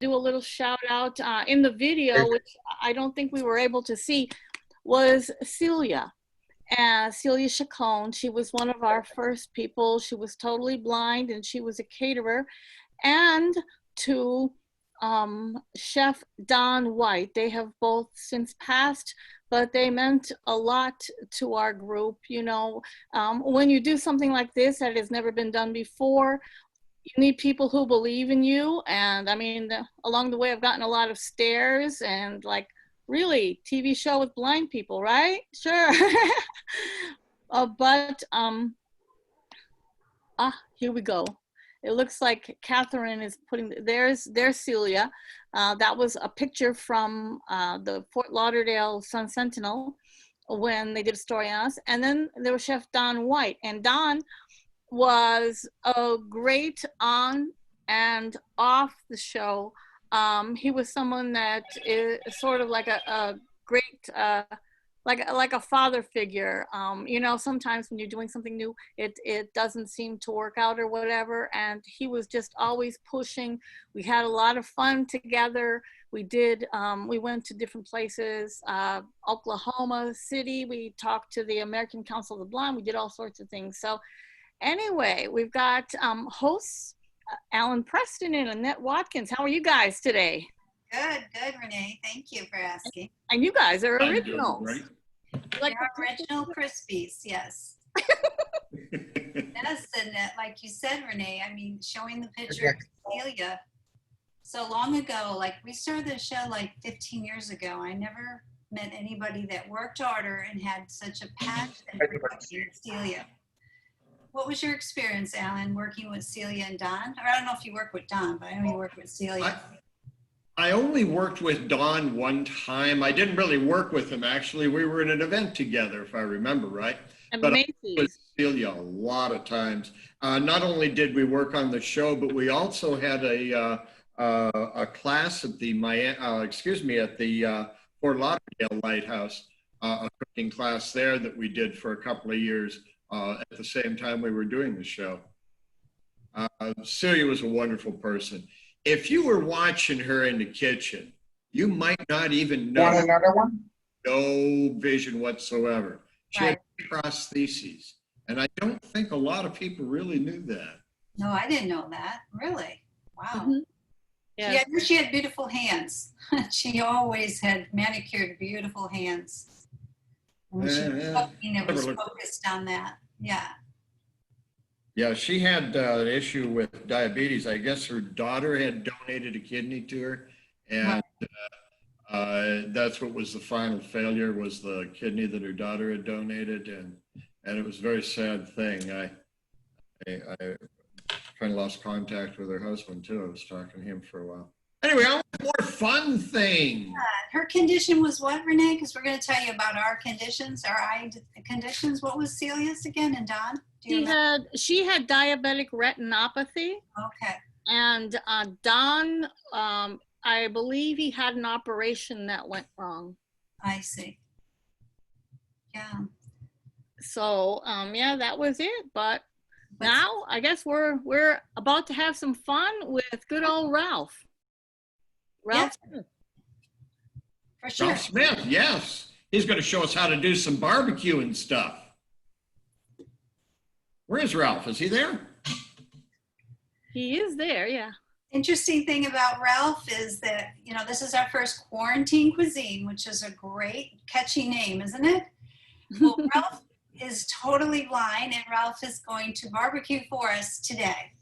do a little shout out in the video, which I don't think we were able to see, was Celia. Celia Chacon. She was one of our first people. She was totally blind and she was a caterer. And to Chef Don White. They have both since passed, but they meant a lot to our group. You know, when you do something like this that has never been done before, you need people who believe in you. And I mean, along the way, I've gotten a lot of stares and like, really, TV show with blind people, right? Sure. Here we go. It looks like Catherine is putting, there's Celia. That was a picture from the Fort Lauderdale Sun Sentinel when they did a story on us. And then there was Chef Don White. And Don was a great on and off the show. He was someone that is sort of like a great, like a father figure. You know, sometimes when you're doing something new, it doesn't seem to work out or whatever. And he was just always pushing. We had a lot of fun together. We went to different places, Oklahoma City. We talked to the American Council of the Blind. We did all sorts of things. So anyway, we've got hosts, Alan Preston and Annette Watkins. How are you guys today? Good, Renee. Thank you for asking. And you guys are originals. Right? Like original Crispies, yes. Yes, and like you said, Renee, I mean, showing the picture of Celia so long ago, like we started the show like 15 years ago. I never met anybody that worked harder and had such a passion for Celia. What was your experience, Alan, working with Celia and Don? Or I don't know if you work with Don, but I know you worked with Celia. I only worked with Don one time. I didn't really work with him, actually. We were in an event together, if I remember right. But I worked with Celia a lot of times. Not only did we work on the show, but we also had a class at the Fort Lauderdale Lighthouse, a cooking class there that we did for a couple of years. At the same time we were doing the show. Celia was a wonderful person. If you were watching her in the kitchen, you might not even know. Want another one? No vision whatsoever. She had prostheses. And I don't think a lot of people really knew that. No, I didn't know that. Really? Wow. Mm-hmm. Yeah. She had beautiful hands. She always had manicured, beautiful hands. When she was cooking, it was focused on that. Yeah. Yeah, she had an issue with diabetes. I guess her daughter had donated a kidney to her, and that's what was the final failure, was the kidney that her daughter had donated, and it was a very sad thing. I kind of lost contact with her husband too. I was talking to him for a while. Anyway, on to more fun thing. Her condition was what, Renee? Because we're going to tell you about our conditions, our eye conditions. What was Celia's again, and Don? She had diabetic retinopathy. Okay. And Don, I believe he had an operation that went wrong. I see. Yeah. So yeah, that was it. But now I guess we're about to have some fun with good old Ralph. Ralph Smith. For sure. Ralph Smith, yes. He's going to show us how to do some barbecue and stuff. Where is Ralph? Is he there? He is there, yeah. Interesting thing about Ralph is that, you know, this is our first quarantine cuisine, which is a great catchy name, isn't it? Well, Ralph is totally blind, and Ralph is going to barbecue for us today.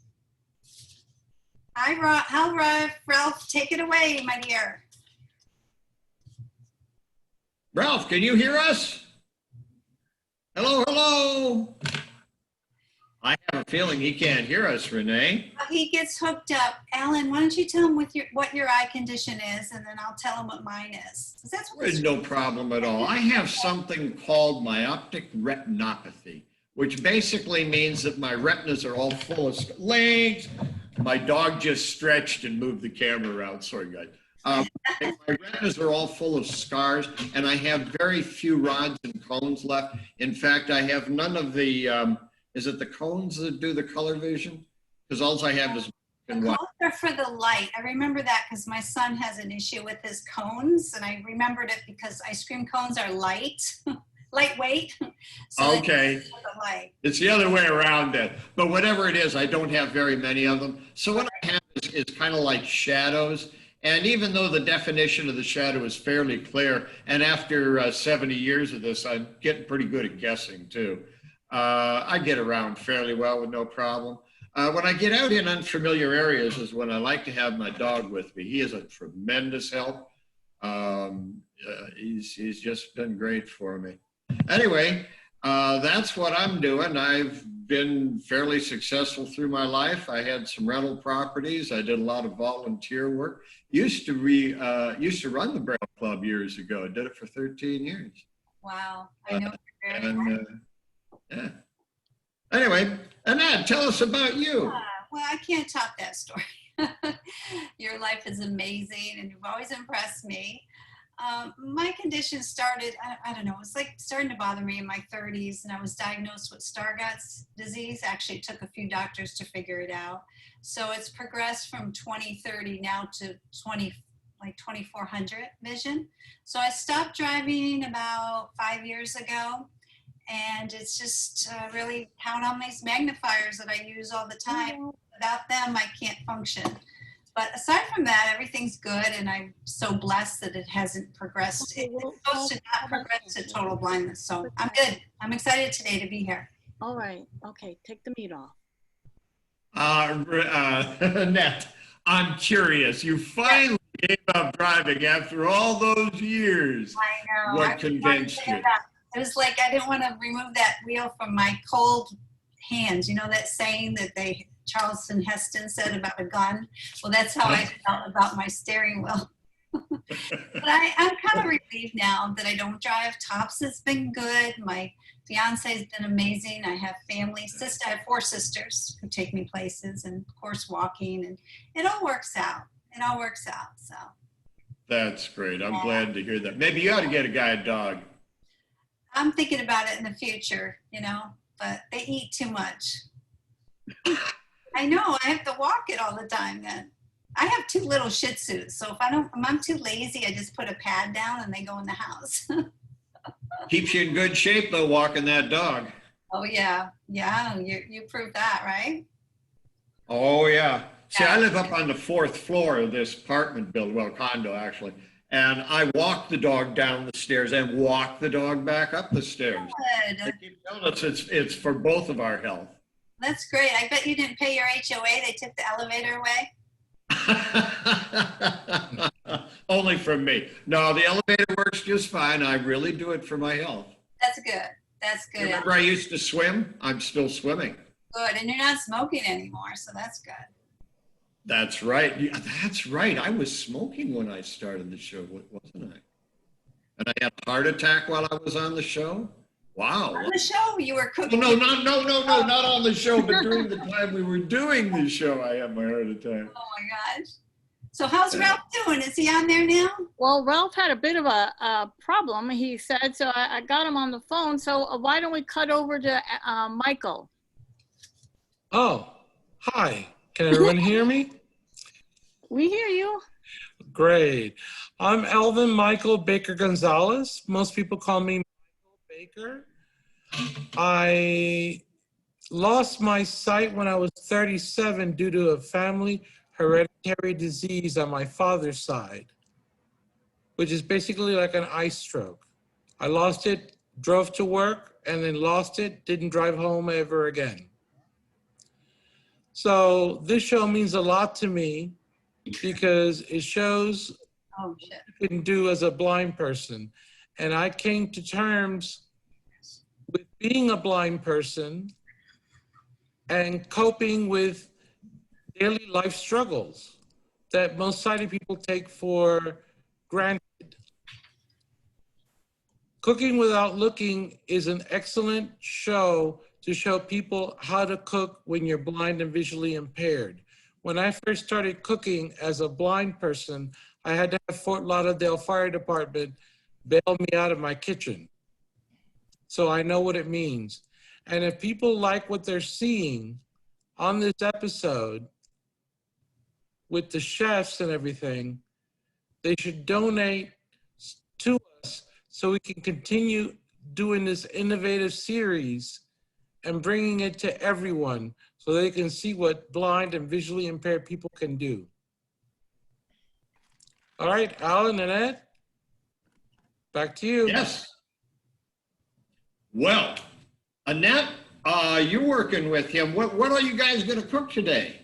Hi, Ralph, take it away, my dear. Ralph, can you hear us? Hello, hello. I have a feeling he can't hear us, Renee. He gets hooked up. Alan, why don't you tell him what your eye condition is, and then I'll tell him what mine is. There's no problem at all. I have something called myopic retinopathy, which basically means that my retinas are all full of legs. My dog just stretched and moved the camera around. Sorry, guys. My retinas are all full of scars, and I have very few rods and cones left. In fact, I have none of the, is it the cones that do the color vision? Because all I have is The And what? cones are for the light. I remember that because my son has an issue with his cones, and I remembered it because ice cream cones are lightweight. So it's Okay. for the light. It's the other way around then. But whatever it is, I don't have very many of them. So what I have is kind of like shadows. And even though the definition of the shadow is fairly clear, and after 70 years of this, I'm getting pretty good at guessing too. I get around fairly well with no problem. When I get out in unfamiliar areas is when I like to have my dog with me. He is a tremendous help. He's just been great for me. Anyway, that's what I'm doing. I've been fairly successful through my life. I had some rental properties. I did a lot of volunteer work. Used to run the Braille Club years ago. I did it for 13 years. Wow. I know. Yeah. Anyway, Annette, tell us about you. Well, I can't top that story. Your life is amazing, and you've always impressed me. My condition started, I don't know, it was like starting to bother me in my 30s, and I was diagnosed with Stargardt's disease. Actually, it took a few doctors to figure it out. So it's progressed from 20/30 now to 2400 vision. So I stopped driving about 5 years ago, and it's just really count on these magnifiers that I use all the time. Without them, I can't function. But aside from that, everything's good, and I'm so blessed that it hasn't progressed. It's supposed to not progress to total blindness, so I'm good. I'm excited today to be here. All right. Okay. Take the meat off. Annette, I'm curious. You finally gave up driving after all those years. I know. What convinced you? It was like I didn't want to remove that wheel from my cold hands. You know that saying that Charleston Heston said about a gun? Well, that's how I felt about my steering wheel. But I'm kind of relieved now that I don't drive. Tops has been good. My fiance has been amazing. I have family. I have 4 sisters who take me places, and of course walking, and it all works out. It all works out. So That's great. I'm glad to hear that. Maybe you ought to get a guide dog. I'm thinking about it in the future, but they eat too much. I know. I have to walk it all the time then. I have 2 little Shih Tzus, so if I'm too lazy, I just put a pad down and they go in the house. Keeps you in good shape though, walking that dog. Oh yeah, you proved that, right? Oh yeah. See, I live up on the 4th floor of this apartment building, well, condo actually, and I walk the dog down the stairs and walk the dog back up the stairs. Good. They keep telling us it's for both of our health. That's great. I bet you didn't pay your HOA. They took the elevator away. Only from me. No, the elevator works just fine. I really do it for my health. That's good. That's good. Remember I used to swim? I'm still swimming. Good. And you're not smoking anymore, so that's good. That's right. Yeah, that's right. I was smoking when I started the show, wasn't I? And I had a heart attack while I was on the show. Wow. On the show, you were cooking. No, not on the show, but during the time we were doing the show, I had my heart attack. Oh my gosh. So how's Ralph doing? Is he on there now? Well, Ralph had a bit of a problem, he said, so I got him on the phone. So why don't we cut over to Michael? Oh, hi. Can everyone hear me? We hear you. Great. I'm Elvin Michael Baker Gonzalez. Most people call me Michael Baker. I lost my sight when I was 37 due to a family hereditary disease on my father's side, which is basically like an eye stroke. I lost it, drove to work, and then lost it, didn't drive home ever again. So this show means a lot to me because it shows what you can do as a blind person. And I came to terms with being a blind person and coping with daily life struggles that most sighted people take for granted. Cooking Without Looking is an excellent show to show people how to cook when you're blind and visually impaired. When I first started cooking as a blind person, I had to have Fort Lauderdale Fire Department bail me out of my kitchen. So I know what it means. And if people like what they're seeing on this episode, with the chefs and everything, they should donate to us so we can continue doing this innovative series and bringing it to everyone so they can see what blind and visually impaired people can do. All right, Alan and Ed, back to you. Yes. Well, Annette, you're working with him. What are you guys going to cook today?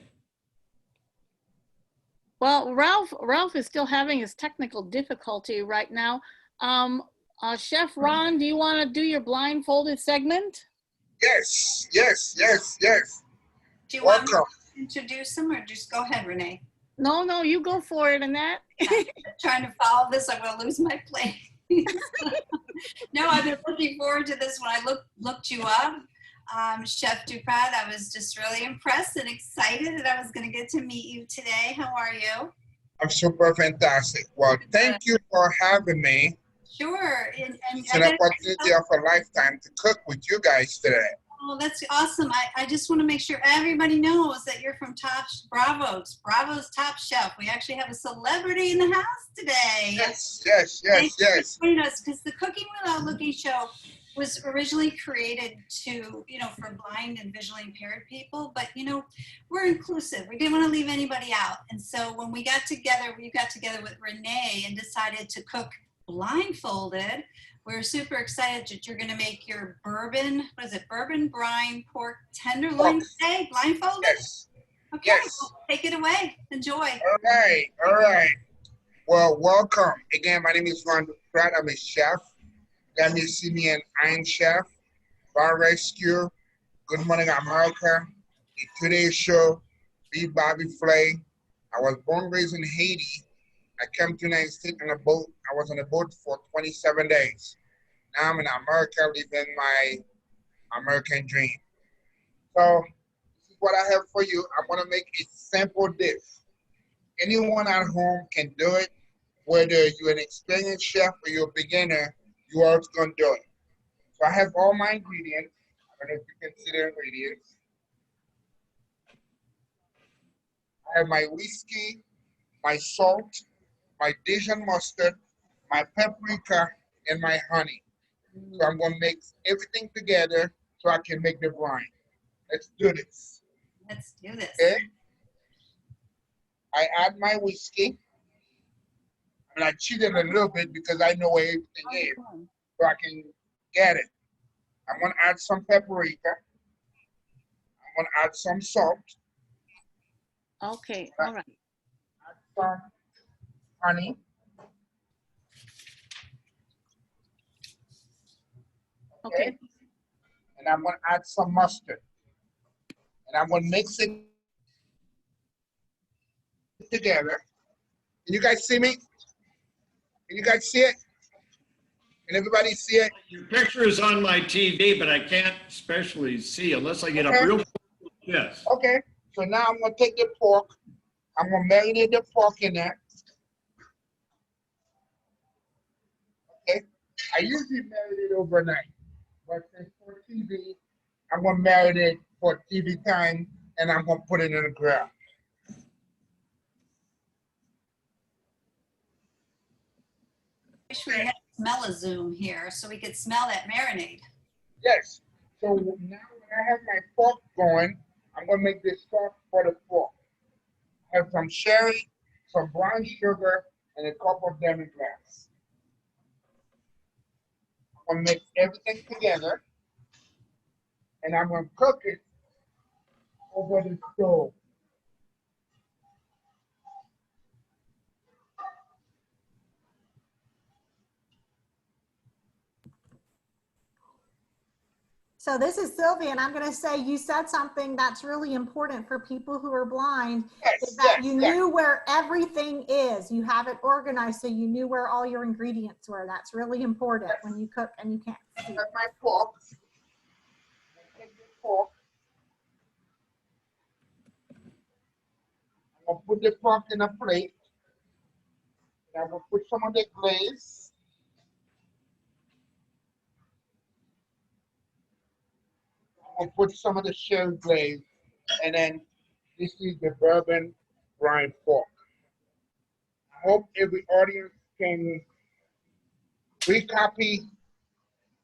Well, Ralph is still having his technical difficulty right now. Chef Ron, do you want to do your blindfolded segment? Yes, yes, yes, yes. Do you want me Welcome. to introduce him or just go ahead, Renee? No, you go for it, Annette. I'm trying to follow this. I'm going to lose my place. No, I've been looking forward to this when I looked you up. Chef Duprat, I was just really impressed and excited that I was going to get to meet you today. How are you? I'm super fantastic. Well, thank you for having me. Sure. And It's an opportunity of a lifetime to cook with you guys today. Oh, that's awesome. I just want to make sure everybody knows that you're from Bravo's Top Chef. We actually have a celebrity in the house today. Yes, yes, Thank yes, you yes. for joining us, because the Cooking Without Looking show was originally created to, for blind and visually impaired people, but we're inclusive. We didn't want to leave anybody out. And so when we got together with Renee and decided to cook blindfolded. We're super excited that you're going to make your bourbon brine pork tenderloin today, blindfolded? Yes. Okay, Yes. well, take it away. Enjoy. All right. Well, welcome. Again, my name is Ron Pratt. I'm a chef. Let me see me an Iron Chef, Bar Rescue, Good Morning America, The Today Show, Beef Bobby Flay. I was born and raised in Haiti. I came to the United States on a boat. I was on a boat for 27 days. Now I'm in America living my American dream. So this is what I have for you. I'm gonna make a simple dish. Anyone at home can do it, whether you're an experienced chef or you're a beginner, you are gonna do it. So I have all my ingredients. I don't know if you can see the ingredients. I have my whiskey, my salt, my Dijon mustard, my paprika, and my honey. So I'm gonna mix everything together so I can make the brine. Let's do this. Let's do this. Okay? I add my whiskey. And I cheated a little bit because I know where everything is, so I can get it. I'm gonna add some paprika. I'm gonna add some salt. Okay, all right. Add some honey. Okay. And I'm gonna add some mustard. And I'm gonna mix it together. Can you guys see me? Can you guys see it? Can everybody see it? Your picture is on my TV, but I can't especially see unless I get up real close. Yes. Okay. So now I'm gonna take the pork. I'm gonna marinate the pork in there. Okay. I usually marinate overnight, but since for TV, I'm gonna marinate for TV time, and I'm gonna put it in the grill. Wish we had smell-a-zoom here so we could smell that marinade. Yes. So now when I have my pork going, I'm gonna make this sauce for the pork. I have some sherry, some brown sugar, and a cup of lemongrass. I'm gonna mix everything together, and I'm gonna cook it over the stove. So this is Sylvia, and I'm going to say you said something that's really important for people who are blind, is that you knew where everything is. You have it organized so you knew where all your ingredients were. That's really important when you cook and you can't see. I have my pork. I take the pork. I'm gonna put the pork in a plate. And I'm gonna put some of the glaze. I'm gonna put some of the shell glaze, and then this is the bourbon brine pork. I hope every audience can recopy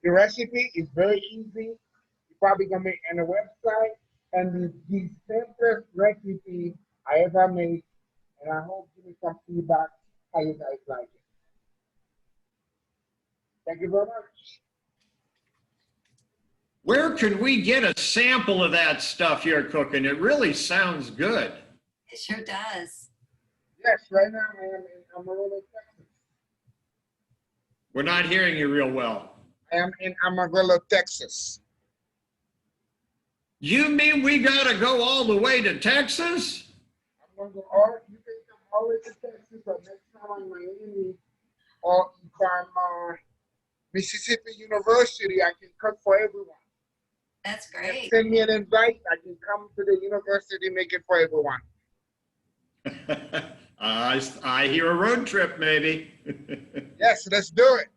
the recipe. It's very easy. You're probably gonna make on the website, and the simplest recipe I ever made. And I hope you give me some feedback how you guys like it. Thank you very much. Where can we get a sample of that stuff you're cooking? It really sounds good. It sure does. Yes, right now I am in Amarillo, Texas. We're not hearing you real well. I am in Amarillo, Texas. You mean we gotta go all the way to Texas? I'm gonna go all. You can come all the way to Texas, but next time I'm in Miami, or if I'm Mississippi University, I can cook for everyone. That's great. Send me an invite. I can come to the university, make it for everyone. I hear a road trip, maybe. Yes, let's do it.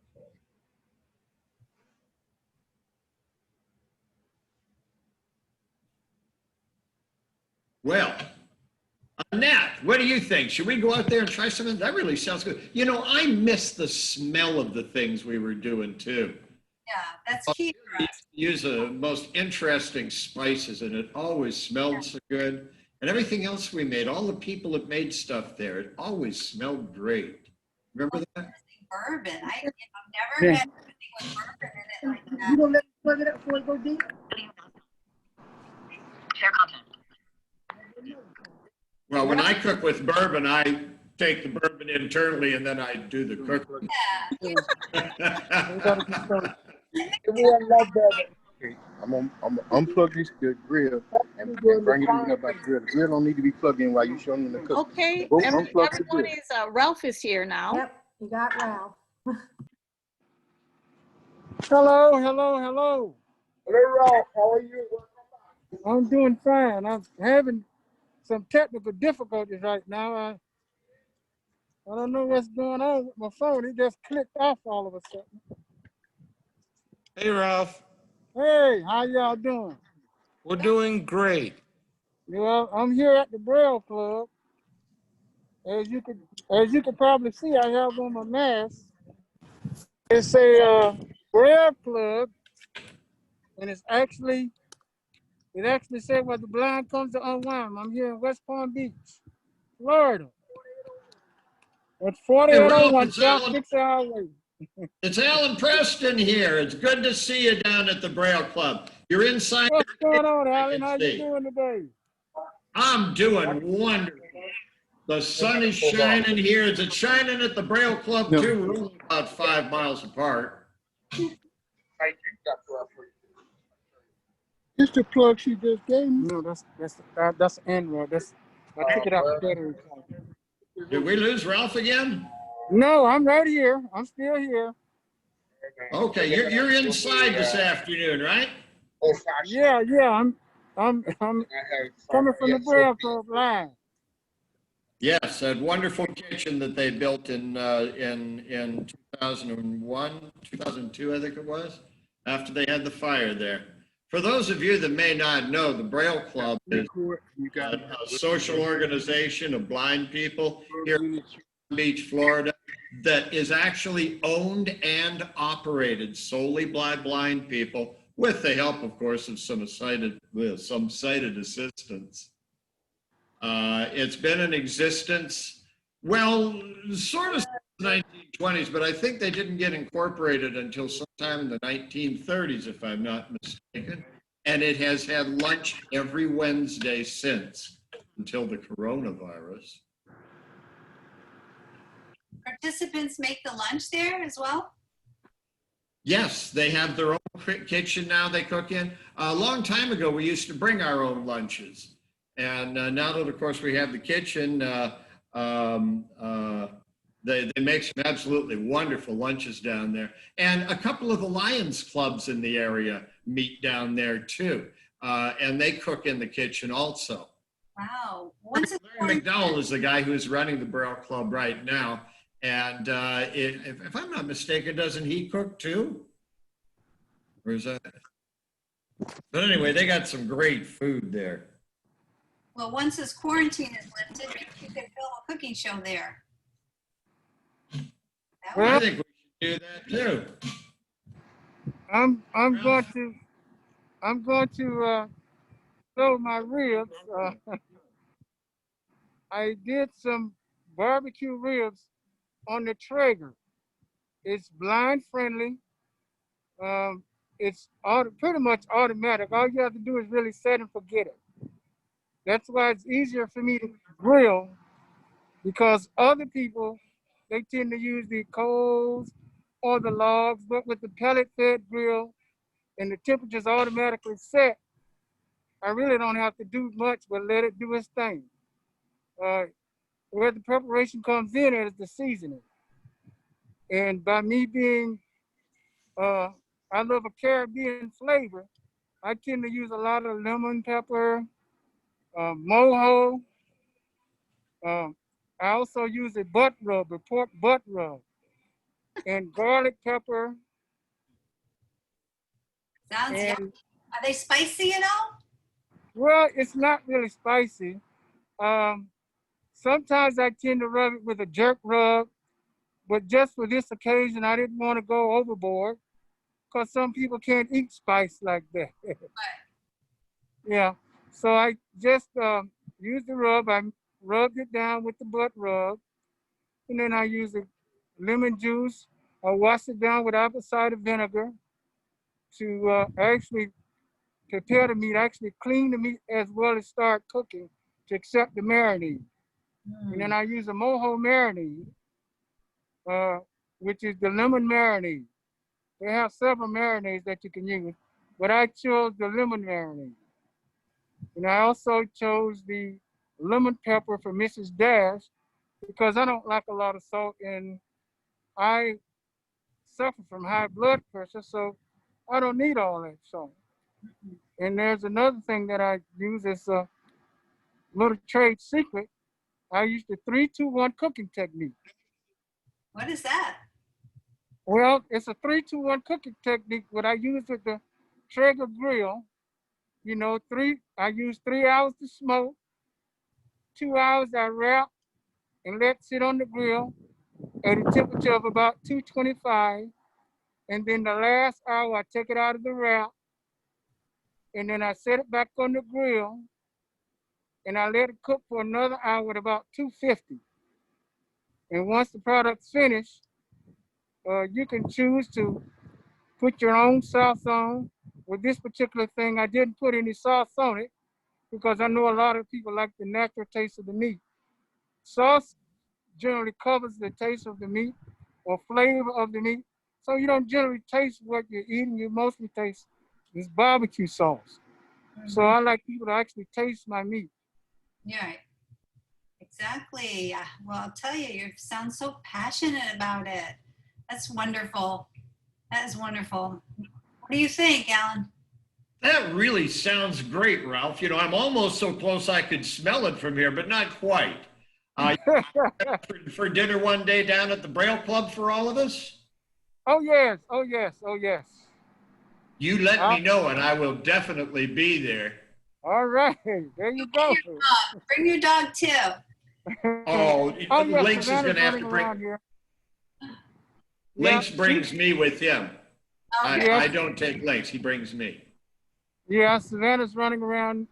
Well, Annette, what do you think? Should we go out there and try something? That really sounds good. You know, I miss the smell of the things we were doing too. Yeah, that's key for us. Use the most interesting spices, and it always smelled so good. And everything else we made, all the people that made stuff there, it always smelled great. Remember that? Bourbon. I've never had anything with bourbon in it like that. You gonna let me plug it up before I go deep? Share content. Well, when I cook with bourbon, I take the bourbon internally and then I do the cooking. Yeah. Everyone love bourbon. I'm gonna unplug this grill and bring it in up by the grill. The grill don't need to be plugged in while you're showing them the cook. Okay, Go unplug the everyone grill. is, Ralph is here now. Yep, you got Ralph. Hello, hello, hello. Hello, Ralph. How are you? I'm doing fine. I'm having some technical difficulties right now. I don't know what's going on with my phone. It just clicked off all of a sudden. Hey, Ralph. Hey, how y'all doing? We're doing great. Well, I'm here at the Braille Club. As you could probably see, I have on my mask. It's a Braille Club, and it actually said where the blind comes to unwind. I'm here in West Palm Beach, Florida. It's 4801 South 6 Hour Way. It's Alan Preston here. It's good to see you down at the Braille Club. You're inside. What's going on, Alan? How you doing today? I'm doing wonderful. The sun is shining here. Is it shining at the Braille Club too? We're only about 5 miles apart. Just the plug she just gave me. No, that's Android. I took it out the battery. Did we lose Ralph again? No, I'm right here. I'm still here. Okay, you're inside this afternoon, right? Yeah. I'm coming from the Braille Club live. Yes, that wonderful kitchen that they built in 2001, 2002, I think it was, after they had the fire there. For those of you that may not know, the Braille Club is a social organization of blind people here in Palm Beach, Florida, that is actually owned and operated solely by blind people, with the help, of course, of some sighted assistants. It's been in existence, well, sort of since the 1920s, but I think they didn't get incorporated until sometime in the 1930s, if I'm not mistaken. And it has had lunch every Wednesday since, until the coronavirus. Participants make the lunch there as well? Yes, they have their own kitchen now they cook in. A long time ago, we used to bring our own lunches. And now that, of course, we have the kitchen, they make some absolutely wonderful lunches down there. And a couple of the Lions clubs in the area meet down there too. And they cook in the kitchen also. Wow. Larry McDowell is the guy who's running the Braille Club right now. And if I'm not mistaken, doesn't he cook too? Or is that? But anyway, they got some great food there. Well, once this quarantine is lifted, maybe you could film a cooking show there. That would- I think we should do that too. I'm going to show my ribs. I did some barbecue ribs on the Traeger. It's blind friendly. It's pretty much automatic. All you have to do is really set and forget it. That's why it's easier for me to grill, because other people, they tend to use the coals or the logs, but with the pellet fed grill and the temperature's automatically set, I really don't have to do much but let it do its thing. Where the preparation comes in is the seasoning. And by me being, I love a Caribbean flavor, I tend to use a lot of lemon pepper, mojo. I also use a butt rub, a pork butt rub, and garlic pepper. Sounds And yummy. Are they spicy at all? well, it's not really spicy. Sometimes I tend to rub it with a jerk rub, but just for this occasion, I didn't want to go overboard because some people can't eat spice like that. Yeah, so I just used the rub. I rubbed it down with the butt rub, and then I use the lemon juice. I wash it down with apple cider vinegar to actually prepare the meat, actually clean the meat as well as start cooking to accept the marinade. And then I use a mojo marinade, which is the lemon marinade. They have several marinades that you can use, but I chose the lemon marinade. And I also chose the lemon pepper for Mrs. Dash because I don't like a lot of salt and I suffer from high blood pressure, so I don't need all that salt. And there's another thing that I use as a little trade secret. I use the 3-2-1 cooking technique. What is that? Well, it's a 3-2-1 cooking technique. What I use with the Traeger grill, you know, I use 3 hours to smoke, 2 hours I wrap and let sit on the grill at a temperature of about 225. And then the last hour, I take it out of the wrap and then I set it back on the grill and I let it cook for another hour at about 250. And once the product's finished, you can choose to put your own sauce on. With this particular thing, I didn't put any sauce on it because I know a lot of people like the natural taste of the meat. Sauce generally covers the taste of the meat or flavor of the meat. So you don't generally taste what you're eating, you mostly taste this barbecue sauce. So I like people to actually taste my meat. Yeah, exactly. Well, I'll tell you, you sound so passionate about it. That's wonderful. That is wonderful. What do you think, Alan? That really sounds great, Ralph. You know, I'm almost so close I could smell it from here, but not quite. For dinner one day down at the Braille Club for all of us? Oh yes, oh yes, oh yes. You let me know and I will definitely be there. All right, there you go. Bring your dog too. Oh, Oh, yes, Lynx is Savannah's going to have running to bring. around here. Lynx Yeah, brings me with him. Okay. I don't take Lynx. He brings me. Yeah, Savannah's running around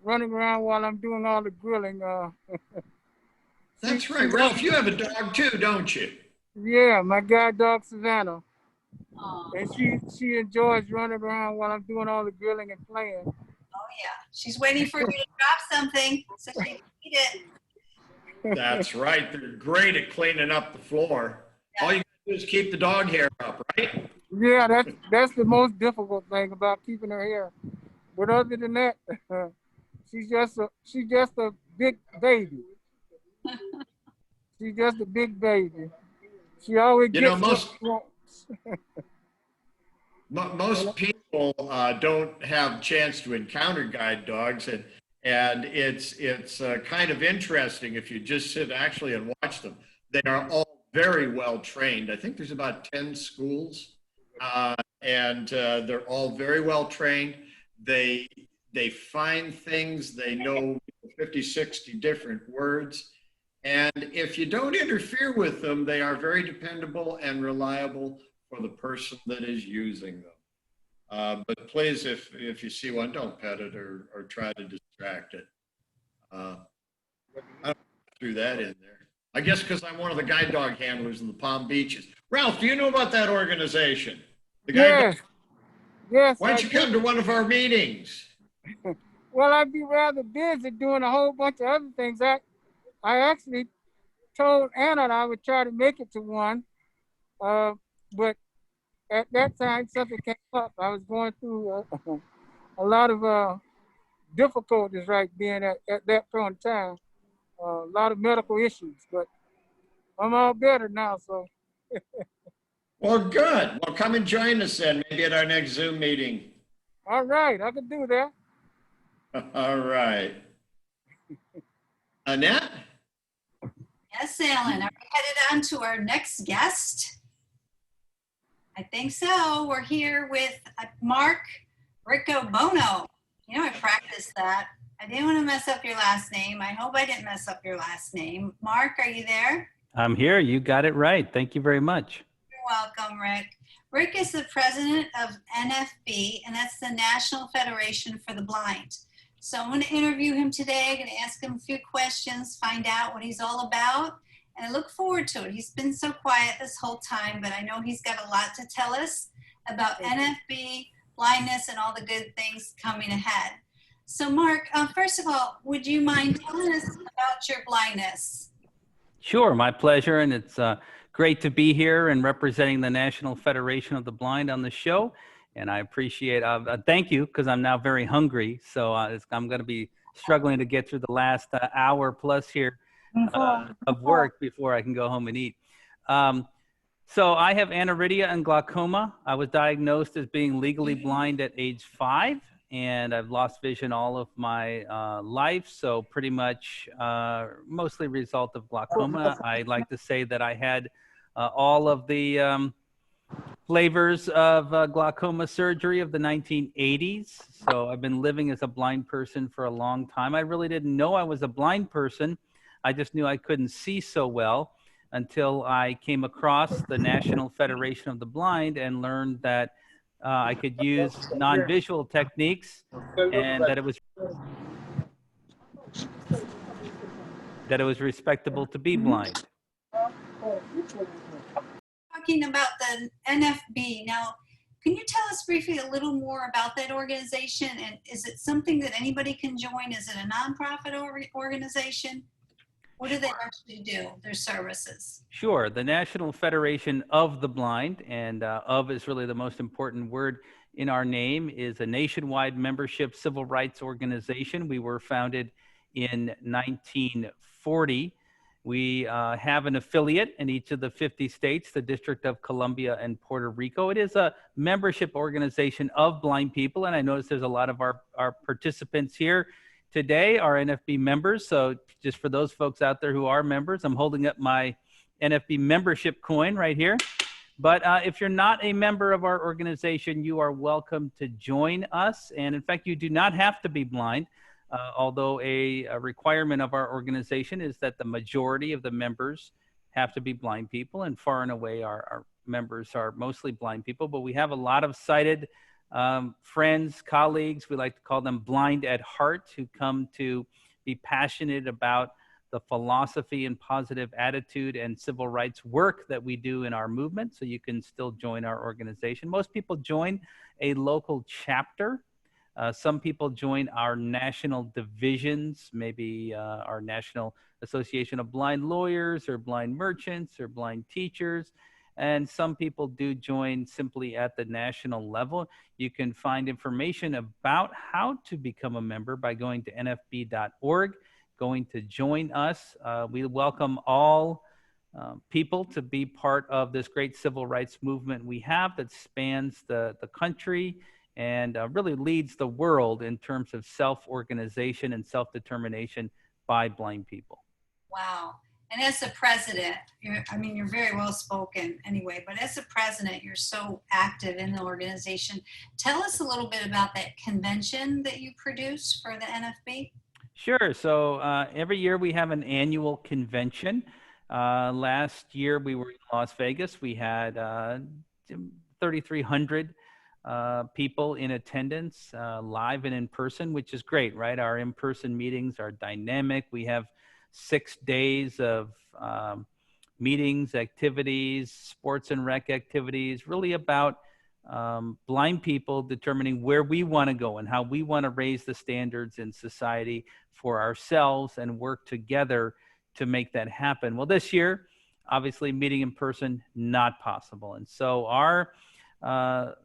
while I'm doing all the grilling. That's right. Ralph, you have a dog too, don't you? Yeah, my guide dog Savannah, Oh, and she enjoys running around while I'm doing all the grilling and playing. oh yeah. She's waiting for you to drop something so she can eat it. That's right. They're great at cleaning up the floor. All you got to do is keep the dog hair up, right? Yeah, that's the most difficult thing about keeping her hair. But other than that, she's just a big baby. She's just a big baby. She always You know, gets what she wants. Most people don't have a chance to encounter guide dogs, and it's kind of interesting if you just sit actually and watch them. They are all very well trained. I think there's about 10 schools, and they're all very well trained. They they find things, they know 50, 60 different words. And if you don't interfere with them, they are very dependable and reliable for the person that is using them. But please, if you see one, don't pet it or try to distract it. I threw that in there. I guess because I'm one of the guide dog handlers in the Palm Beaches. Ralph, do you know about that organization? The guide Yes, yes. Why don't you come to one of our meetings? Well, I'd be rather busy doing a whole bunch of other things. I actually told Anna that I would try to make it to one, but at that time something came up. I was going through a lot of difficulties right then at that point in time. A lot of medical issues, but I'm all better now. So. Well, good. Well, come and join us then, maybe at our next Zoom meeting. All right, I can do that. All right. Annette? Yes, Alan. Are we headed on to our next guest? I think so. We're here with Mark Riccobono. You know, I practiced that. I didn't want to mess up your last name. I hope I didn't mess up your last name. Mark, are you there? I'm here. You got it right. Thank you very much. You're welcome, Rick. Rick is the president of NFB, and that's the National Federation for the Blind. So I'm going to interview him today. I'm going to ask him a few questions, find out what he's all about, and I look forward to it. He's been so quiet this whole time, but I know he's got a lot to tell us about NFB, blindness, and all the good things coming ahead. So Mark, first of all, would you mind telling us about your blindness? Sure, my pleasure. And it's great to be here and representing the National Federation of the Blind on the show. And I appreciate, thank you, because I'm now very hungry. So I'm going to be struggling to get through the last hour plus here of work before I can go home and eat. So I have aniridia and glaucoma. I was diagnosed as being legally blind at age 5, and I've lost vision all of my life. So pretty much mostly a result of glaucoma. I like to say that I had all of the flavors of glaucoma surgery of the 1980s. So I've been living as a blind person for a long time. I really didn't know I was a blind person. I just knew I couldn't see so well until I came across the National Federation of the Blind and learned that I could use non-visual techniques and that it was respectable to be blind. Talking about the NFB. Now, can you tell us briefly a little more about that organization? And is it something that anybody can join? Is it a nonprofit organization? What do they actually do, their services? Sure. The National Federation of the Blind, and of is really the most important word in our name, is a nationwide membership civil rights organization. We were founded in 1940. We have an affiliate in each of the 50 states, the District of Columbia and Puerto Rico. It is a membership organization of blind people, and I notice there's a lot of our participants here today are NFB members. So just for those folks out there who are members, I'm holding up my NFB membership coin right here. But if you're not a member of our organization, you are welcome to join us. And in fact, you do not have to be blind. Although a requirement of our organization is that the majority of the members have to be blind people, and far and away our members are mostly blind people, but we have a lot of sighted friends, colleagues, we like to call them blind at heart, who come to be passionate about the philosophy and positive attitude and civil rights work that we do in our movement. So you can still join our organization. Most people join a local chapter. Some people join our national divisions, maybe our National Association of Blind Lawyers or Blind Merchants or Blind Teachers. And some people do join simply at the national level. You can find information about how to become a member by going to nfb.org, going to join us. We welcome all people to be part of this great civil rights movement we have that spans the country and really leads the world in terms of self-organization and self-determination by blind people. Wow. And as the president, I mean, you're very well spoken anyway, but as the president, you're so active in the organization. Tell us a little bit about that convention that you produce for the NFB. Sure. So every year we have an annual convention. Last year we were in Las Vegas. We had 3,300 people in attendance, live and in person, which is great, right? Our in-person meetings are dynamic. We have 6 days of meetings, activities, sports and rec activities, really about blind people determining where we want to go and how we want to raise the standards in society for ourselves and work together to make that happen. Well, this year, obviously meeting in person, not possible. And so our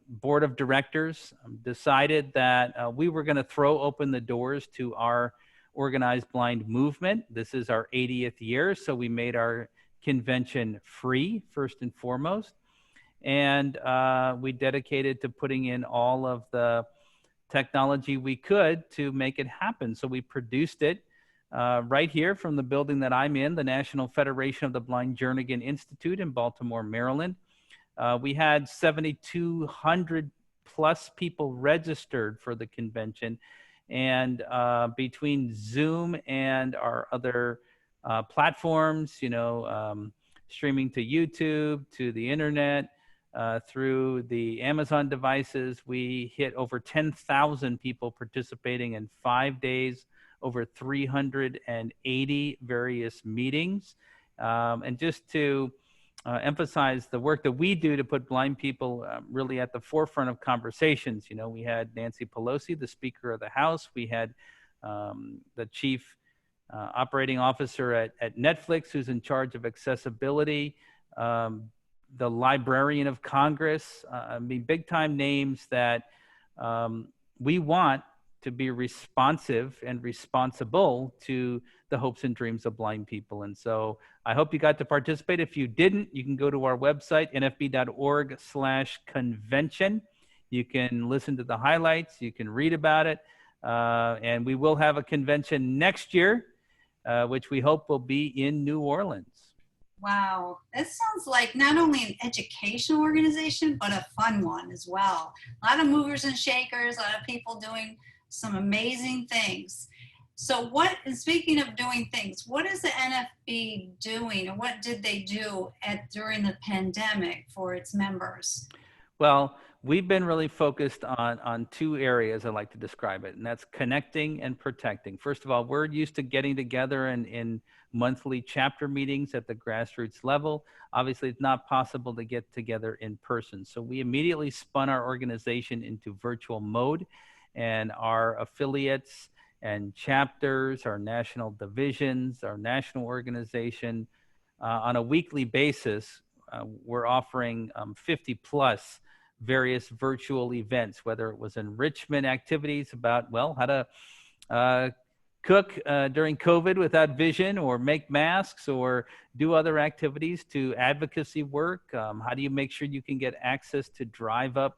board of directors decided that we were going to throw open the doors to our organized blind movement. This is our 80th year, so we made our convention free, first and foremost. And we dedicated to putting in all of the technology we could to make it happen. So we produced it right here from the building that I'm in, the National Federation of the Blind Jernigan Institute in Baltimore, Maryland. We had 7,200 plus people registered for the convention. And between Zoom and our other platforms, you know, streaming to YouTube, to the internet, through the Amazon devices, we hit over 10,000 people participating in 5 days, over 380 various meetings. And just to emphasize the work that we do to put blind people really at the forefront of conversations. You know, we had Nancy Pelosi, the Speaker of the House. We had the Chief Operating Officer at Netflix, who's in charge of accessibility. The Librarian of Congress. I mean, big time names that we want to be responsive and responsible to the hopes and dreams of blind people. And so I hope you got to participate. If you didn't, you can go to our website, nfb.org/convention. You can listen to the highlights. You can read about it. And we will have a convention next year, which we hope will be in New Orleans. Wow, that sounds like not only an educational organization, but a fun one as well. A lot of movers and shakers, a lot of people doing some amazing things. So and speaking of doing things, what is the NFB doing, or what did they do during the pandemic for its members? Well, we've been really focused on 2 areas, I like to describe it, and that's connecting and protecting. First of all, we're used to getting together in monthly chapter meetings at the grassroots level. Obviously, it's not possible to get together in person. So we immediately spun our organization into virtual mode, and our affiliates and chapters, our national divisions, our national organization, on a weekly basis, we're offering 50 plus various virtual events, whether it was enrichment activities about, well, how to cook during COVID without vision, or make masks, or do other activities, to advocacy work. How do you make sure you can get access to drive up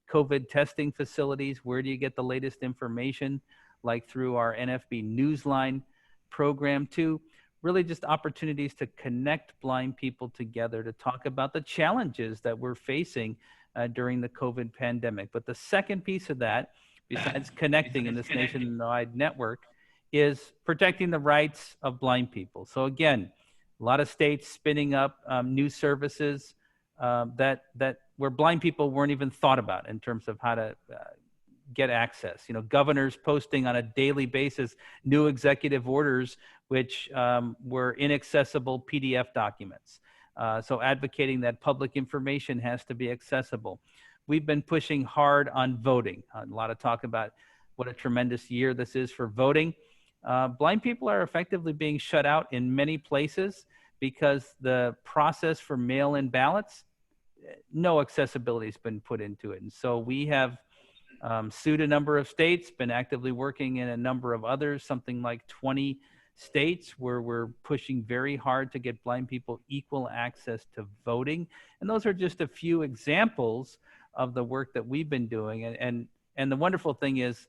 COVID testing facilities? Where do you get the latest information, like through our NFB Newsline program, to really just opportunities to connect blind people together to talk about the challenges that we're facing during the COVID pandemic. But the second piece of that, besides connecting in this nationwide network, is protecting the rights of blind people. So again, a lot of states spinning up new services that where blind people weren't even thought about in terms of how to get access. You know, governors posting on a daily basis new executive orders, which were inaccessible PDF documents. So advocating that public information has to be accessible. We've been pushing hard on voting. A lot of talk about what a tremendous year this is for voting. Blind people are effectively being shut out in many places because the process for mail-in ballots, no accessibility has been put into it. And so we have sued a number of states, been actively working in a number of others, something like 20 states, where we're pushing very hard to get blind people equal access to voting. And those are just a few examples of the work that we've been doing. And the wonderful thing is,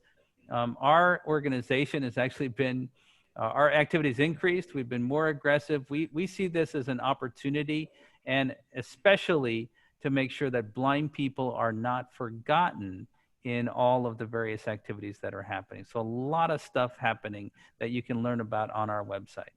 our organization has actually been our activities increased. We've been more aggressive. We see this as an opportunity, and especially to make sure that blind people are not forgotten in all of the various activities that are happening. So a lot of stuff happening that you can learn about on our website.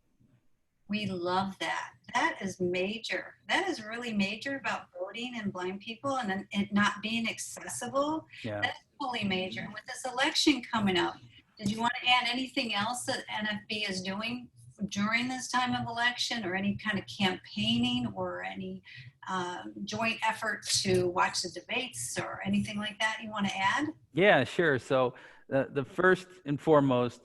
We love that. That is major. That is really major about voting and blind people and it not being accessible. Yeah. That's totally major. And with this election coming up, did you want to add anything else that NFB is doing during this time of election, or any kind of campaigning, or any joint effort to watch the debates or anything like that you want to add? Yeah, sure. So the first and foremost,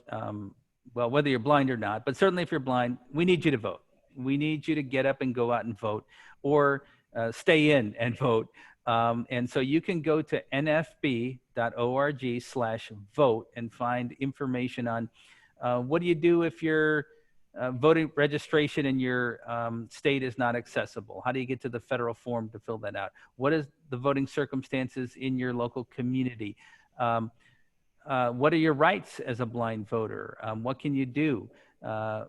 well, whether you're blind or not, but certainly if you're blind, we need you to vote. We need you to get up and go out and vote, or stay in and vote. And so you can go to nfb.org/vote and find information on what do you do if your voting registration in your state is not accessible. How do you get to the federal form to fill that out? What is the voting circumstances in your local community? What are your rights as a blind voter? What can you do? How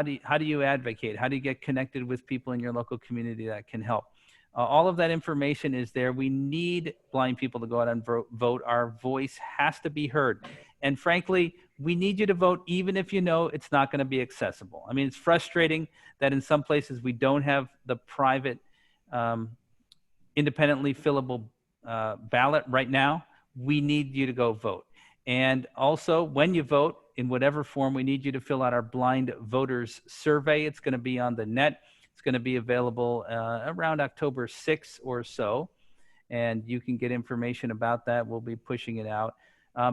do you advocate? How do you get connected with people in your local community that can help? All of that information is there. We need blind people to go out and vote. Our voice has to be heard. And frankly, we need you to vote even if you know it's not going to be accessible. I mean, it's frustrating that in some places we don't have the private, independently fillable ballot right now. We need you to go vote. And also, when you vote, in whatever form, we need you to fill out our blind voters survey. It's going to be on the net. It's going to be available around October 6th or so. And you can get information about that. We'll be pushing it out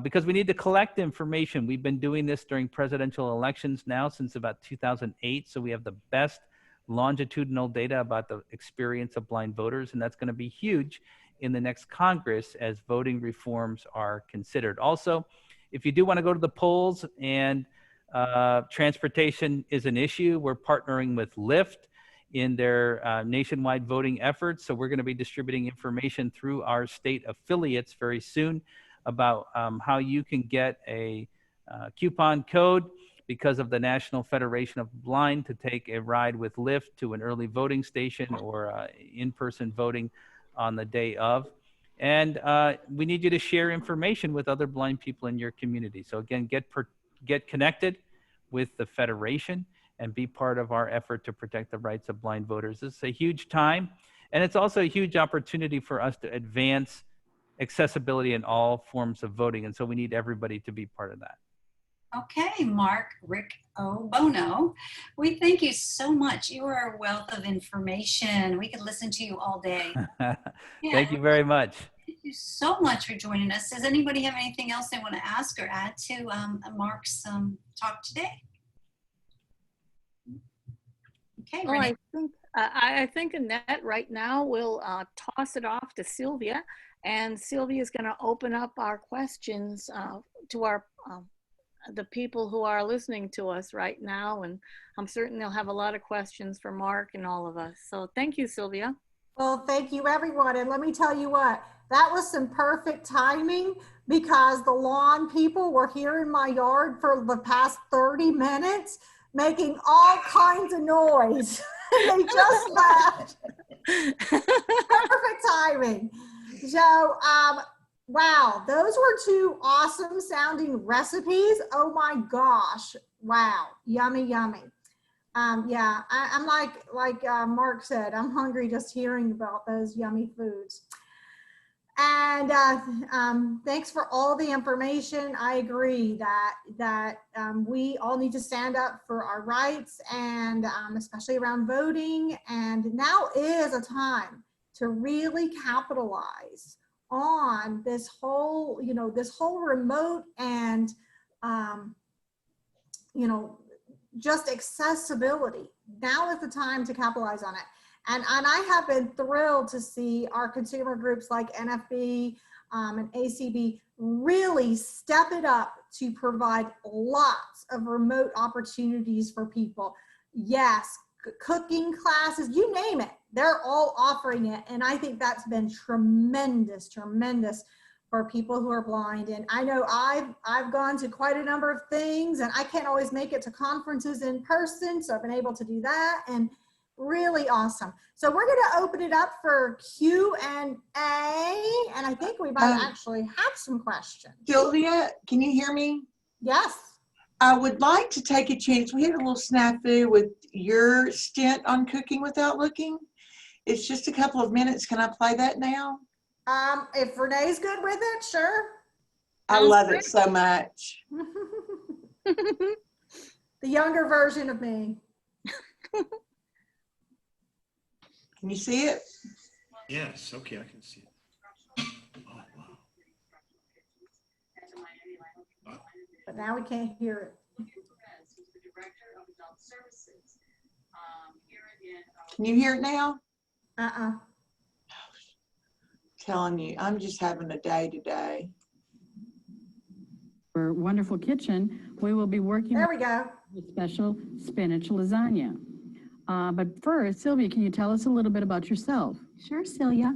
because we need to collect information. We've been doing this during presidential elections now since about 2008. So we have the best longitudinal data about the experience of blind voters. And that's going to be huge in the next Congress as voting reforms are considered. Also, if you do want to go to the polls and transportation is an issue, we're partnering with Lyft in their nationwide voting efforts. So we're going to be distributing information through our state affiliates very soon about how you can get a coupon code because of the National Federation of the Blind to take a ride with Lyft to an early voting station or in-person voting on the day of. And we need you to share information with other blind people in your community. So again, get connected with the Federation and be part of our effort to protect the rights of blind voters. This is a huge time, and it's also a huge opportunity for us to advance accessibility in all forms of voting. And so we need everybody to be part of that. Okay, Mark Riccobono, we thank you so much. You are a wealth of information. We could listen to you all day. Thank you very much. Thank you so much for joining us. Does anybody have anything else they want to ask or add to Mark's talk today? Okay, well, I think Annette right now will toss it off to Sylvia, and Sylvia is going to open up our questions to our the people who are listening to us right now, and I'm certain they'll have a lot of questions for Mark and all of us. So thank you, Sylvia. Well, thank you, everyone. And let me tell you what, that was some perfect timing because the lawn people were here in my yard for the past 30 minutes making all kinds of noise. They just left. Perfect timing. So, wow, those were two awesome sounding recipes. Oh my gosh. Wow. Yummy, yummy. Yeah, I'm like Mark said, I'm hungry just hearing about those yummy foods. And thanks for all the information. I agree that we all need to stand up for our rights, and especially around voting. And now is a time to really capitalize on this whole, this whole remote and, just accessibility. Now is the time to capitalize on it. And I have been thrilled to see our consumer groups like NFB and ACB really step it up to provide lots of remote opportunities for people. Yes, cooking classes, you name it, they're all offering it. And I think that's been tremendous, tremendous for people who are blind. And I know I've gone to quite a number of things, and I can't always make it to conferences in person, so I've been able to do that, and really awesome. So we're going to open it up for Q&A, and I think we might actually have some questions. Sylvia, can you hear me? Yes. I would like to take a chance. We had a little snafu with your stint on Cooking Without Looking. It's just a couple of minutes. Can I play that now? If Renee's good with it, sure. I love it so much. The younger version of me. Can you see it? Yes, okay, I can see it. Oh, wow. But now we can't hear it. Can you hear it now? Telling you, I'm just having a day today. For Wonderful Kitchen, we will be working There we go. with special spinach lasagna. But first, Sylvia, can you tell us a little bit about yourself? Sure, Celia.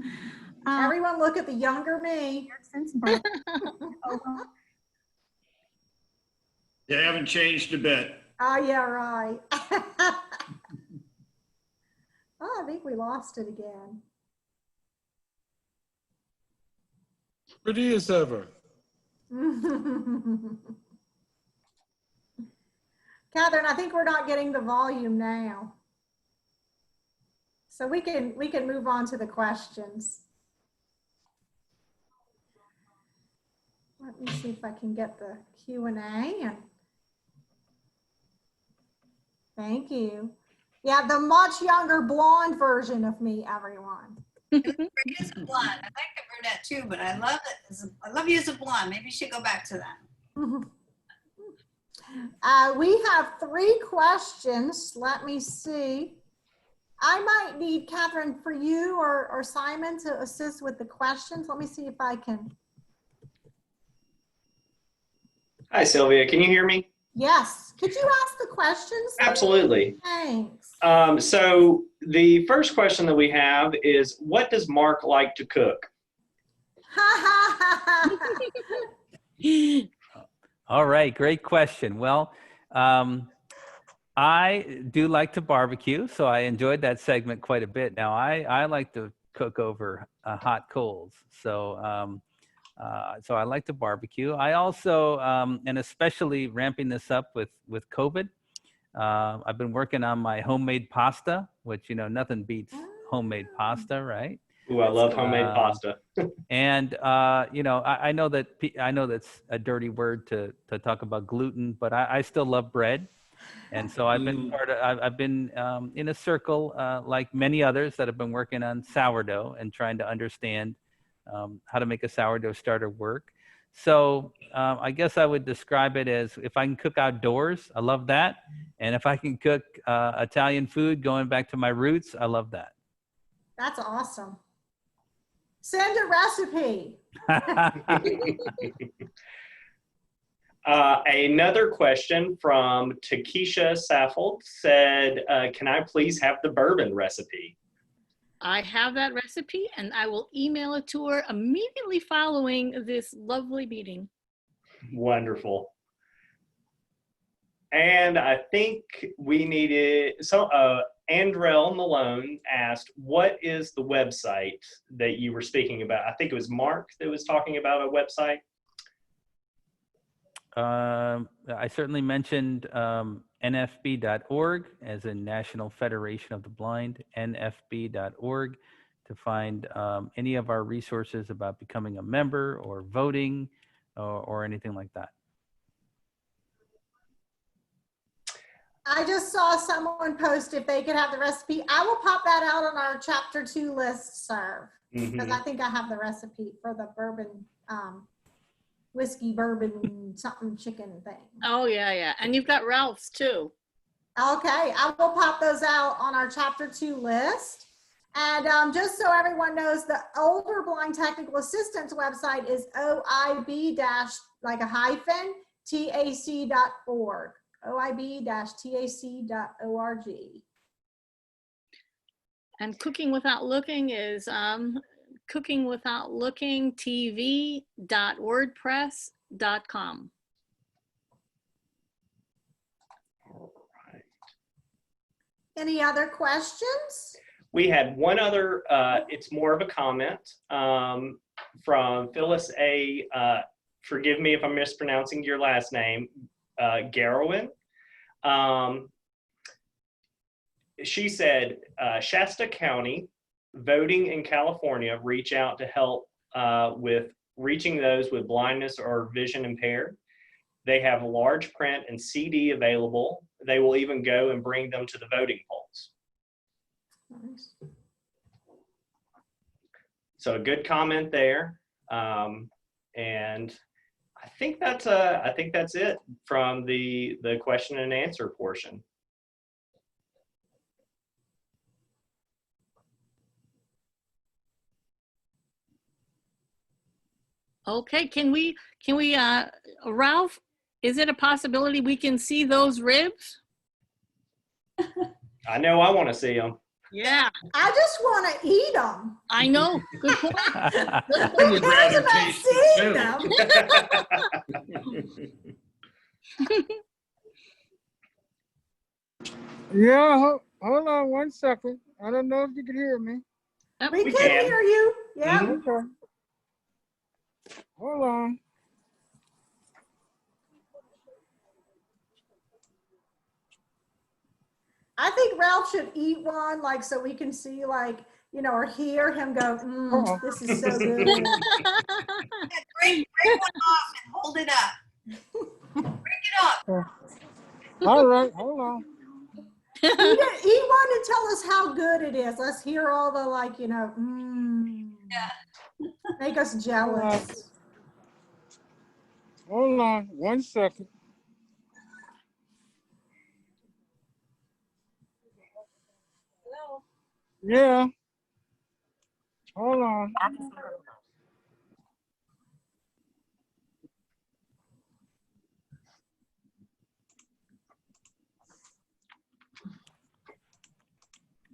Everyone look at the younger me. You haven't changed a bit. Oh, yeah, right. Oh, I think we lost it again. Pretty as ever. Catherine, I think we're not getting the volume now. So we can move on to the questions. Let me see if I can get the Q&A. Thank you. Yeah, the much younger blonde version of me, everyone. Rick is a blonde. I like the brunette too, but I love it. I love you as a blonde. Maybe you should go back to that. We have 3 questions. Let me see. I might need, Catherine, for you or Simon to assist with the questions. Let me see if I can. Hi, Sylvia. Can you hear me? Yes. Could you ask the questions? Absolutely. Thanks. So the first question that we have is, what does Mark like to cook? All right, great question. Well, I do like to barbecue, so I enjoyed that segment quite a bit. Now, I like to cook over hot coals, so so I like to barbecue. I also, and especially ramping this up with COVID, I've been working on my homemade pasta, which, you know, nothing beats homemade pasta, right? Ooh, I love homemade pasta. And you know, I know that's a dirty word to talk about gluten, but I still love bread, and so I've been in a circle like many others that have been working on sourdough and trying to understand how to make a sourdough starter work. So I guess I would describe it as, if I can cook outdoors, I love that, and if I can cook Italian food, going back to my roots, I love that. That's awesome. Send a recipe. Another question from Takesha Saffold said, can I please have the bourbon recipe? I have that recipe and I will email it to her immediately following this lovely meeting. Wonderful. And I think we needed, so Andrell Malone asked, what is the website that you were speaking about? I think it was Mark that was talking about a website. I certainly mentioned nfb.org, as in National Federation of the Blind, nfb.org, to find any of our resources about becoming a member or voting or anything like that. I just saw someone post if they could have the recipe. I will pop that out on our chapter 2 list, sir, because I think I have the recipe for the bourbon, whiskey bourbon something chicken thing. Oh yeah, yeah, and you've got Ralph's too. Okay, I will pop those out on our chapter 2 list. And just so everyone knows, the Older Blind Technical Assistance website is OIB- like a hyphen TAC.org. OIB-TAC.org. And Cooking Without Looking is cookingwithoutlookingtv.wordpress.com. Any other questions? We had one other, it's more of a comment from Phyllis A. Forgive me if I'm mispronouncing your last name, Garowin. She said, Shasta County voting in California reach out to help with reaching those with blindness or vision impaired. They have large print and CD available. They will even go and bring them to the voting polls. Nice. So a good comment there. And I think that's it from the question and answer portion. Okay, can we, Ralph, is it a possibility we can see those ribs? I know I want to see them. Yeah, I just want to eat them. I know. Good point. I would rather taste it too. Yeah, hold on one second. I don't know if you can hear me. We can hear you. Yeah. Okay. Hold on. I think Ralph should eat one, like, so we can see, like, you know, or hear him go, this is so good. Break one off and hold it up. Break it up. All right, hold on. Eat one and tell us how good it is. Let's hear all the, like, you know, Yeah. make us jealous. Hold on one second. Yeah. Hold on.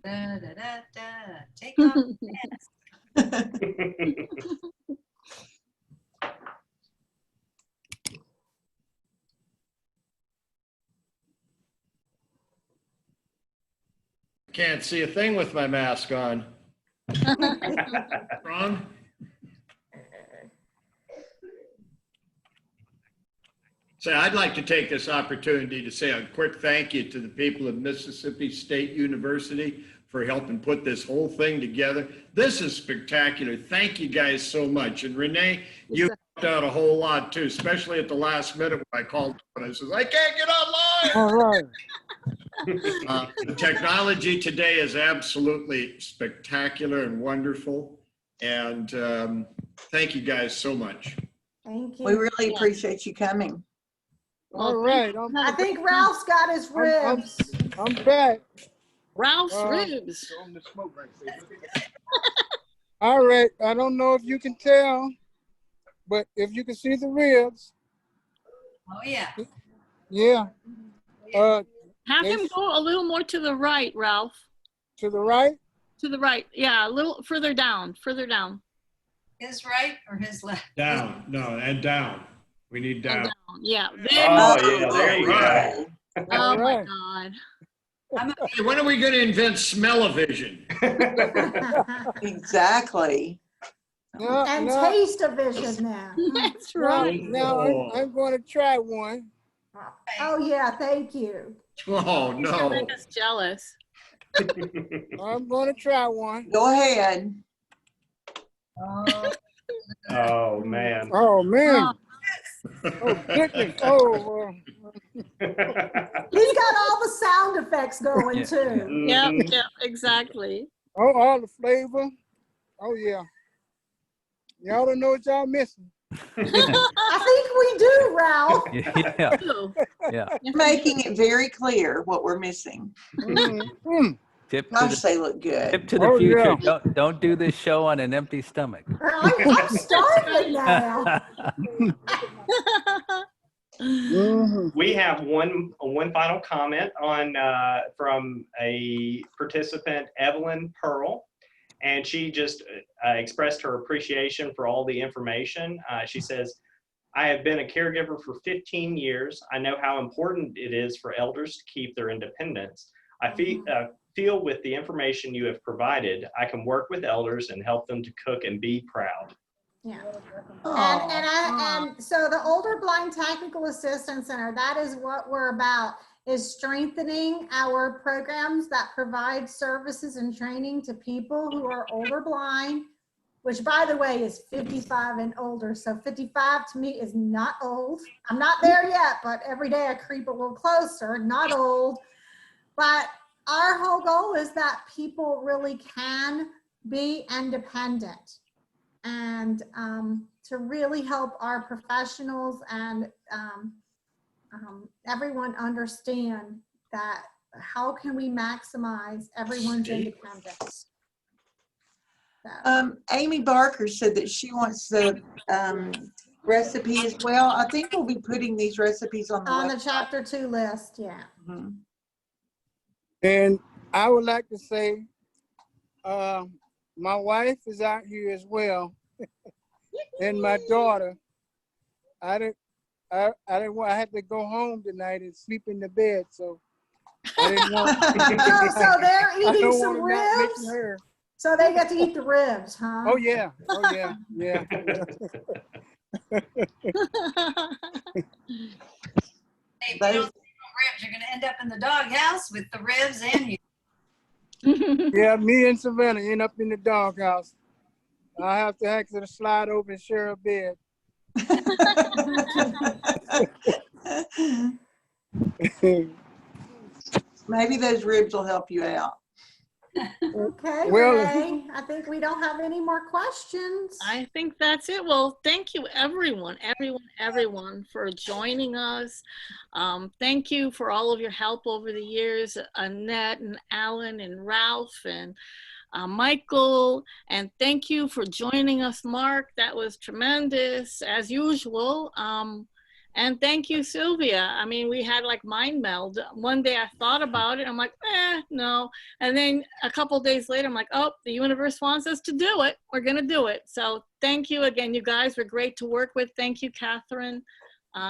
Da, da, da, da. Take off the mask. Can't see a thing with my mask on. Wrong? So I'd like to take this opportunity to say a quick thank you to the people of Mississippi State University for helping put this whole thing together. This is spectacular. Thank you guys so much. And Renee, you helped out a whole lot too, especially at the last minute when I called and I said, I can't get online. All right. The technology today is absolutely spectacular and wonderful. And thank you guys so much. Thank you. We really appreciate you coming. All right. I think Ralph's got his ribs. I'm back. Ralph's ribs. All right. I don't know if you can tell, but if you can see the ribs. Oh, yeah. Yeah. Have him go a little more to the right, Ralph. To the right? To the right. Yeah, a little further down, further down. His right or his left? Down, no, and down. We need down. Down. Yeah. There you go. Oh my God. Hey, when are we going to invent smell-o-vision? Exactly. And taste-o-vision now. That's right. Now I'm going to try one. Oh yeah, thank you. Oh, He's gonna no. make us jealous. I'm going to try one. Go ahead. Oh, man. Oh, man. Oh, goodness. Oh. He's got all the sound effects going too. Yep, yep, exactly. Oh, all the flavor. Oh, yeah. Y'all don't know what y'all missing. I think we do, Ralph. Yeah. You're making it very clear what we're missing. Tip to Gosh, the, they look good. tip to the future. Don't do this show on an empty stomach. I'm starving now. We have one final comment on from a participant, Evelyn Pearl. And she just expressed her appreciation for all the information. She says, I have been a caregiver for 15 years. I know how important it is for elders to keep their independence. I feel with the information you have provided, I can work with elders and help them to cook and be proud. Yeah. And so the Older Blind Technical Assistance Center, that is what we're about, is strengthening our programs that provide services and training to people who are older blind, which by the way is 55 and older. So 55 to me is not old. I'm not there yet, but every day I creep a little closer, not old. But our whole goal is that people really can be independent, and to really help our professionals and everyone understand that how can we maximize everyone's independence. So. Amy Barker said that she wants the recipe as well. I think we'll be putting these recipes on the chapter 2 list. Yeah. Mm-hmm. And I would like to say, my wife is out here as well, and my daughter. I had to go home tonight and sleep in the bed, so I didn't want. So they're eating some ribs. So they get to eat the ribs, huh? Oh yeah, yeah. Hey, if you don't eat ribs, you're gonna end up in the doghouse with the ribs and you. Yeah, me and Savannah end up in the doghouse. I have to ask her to slide over and share a bed. Maybe those ribs will help you out. Okay, well, Renee, I think we don't have any more questions. I think that's it. Well, thank you everyone for joining us. Thank you for all of your help over the years, Annette and Alan and Ralph and Michael, and thank you for joining us, Mark. That was tremendous as usual. And thank you, Sylvia. I mean, we had like mind meld. One day I thought about it. I'm like, no. And then a couple days later, I'm like, oh, the universe wants us to do it. We're going to do it. So thank you again. You guys were great to work with. Thank you, Catherine.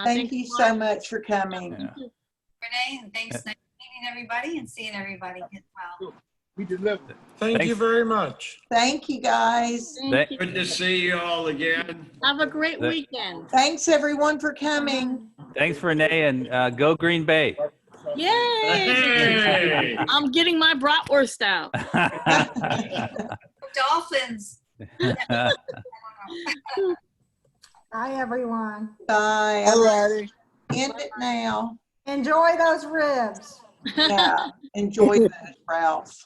Thank you so much for coming. Renee, and thanks for meeting everybody and seeing everybody as well. We delivered. Thank you very much. Thank you, guys. Thank you. Good to see you all again. Have a great weekend. Thanks, everyone, for coming. Thanks, Renee, and go Green Bay. Yay! Hey! I'm getting my bratwurst out. Dolphins. Bye, everyone. Bye. All righty. End it now. Enjoy those ribs. Yeah. Enjoy those, Ralph.